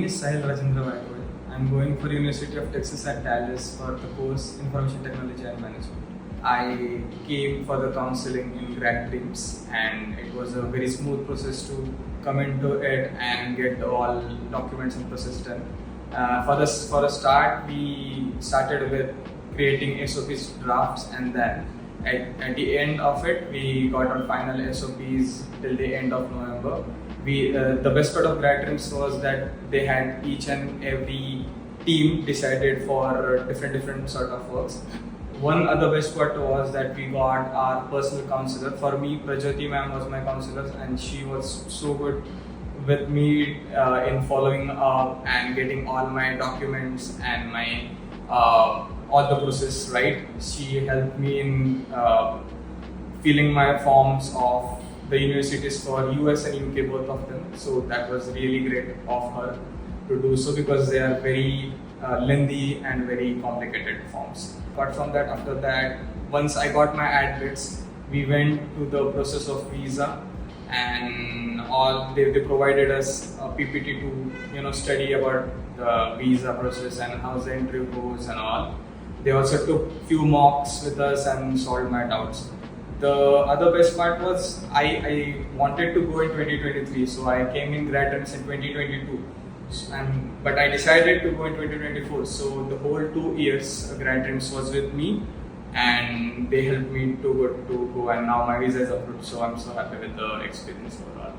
is Sahil Waykole. I'm going for University of Texas at Dallas for the course Information Technology and Management. I came for the counseling in Grad-Dreams, and it was a very smooth process to come into it and get all documents and process done. For a start, we started with creating SOPs drafts, and then at the end of it, we got our final SOPs till the end of November. The best part of Grad-Dreams was that they had each and every team decided for different sort of works. One other best part was that we got our personal counselor. For me, Prajyoti ma'am was my counselor, and she was so good with me in following up and getting all my documents and my all the process right. She helped me in filling my forms of the universities for US and UK, both of them. So that was really great of her to do so, because they are very lengthy and very complicated forms. Apart from that, after that, once I got my admits, we went to the process of visa, and they provided us a PPT to study about the visa process and how the interview goes and all. They also took few mocks with us and solved my doubts. The other best part was I wanted to go in 2023, so I came in Grad-Dreams in 2022. But I decided to go in 2024. So the whole 2 years, Grad-Dreams was with me, and they helped me to go, and now my visa is approved. So I'm so happy with the experience overall.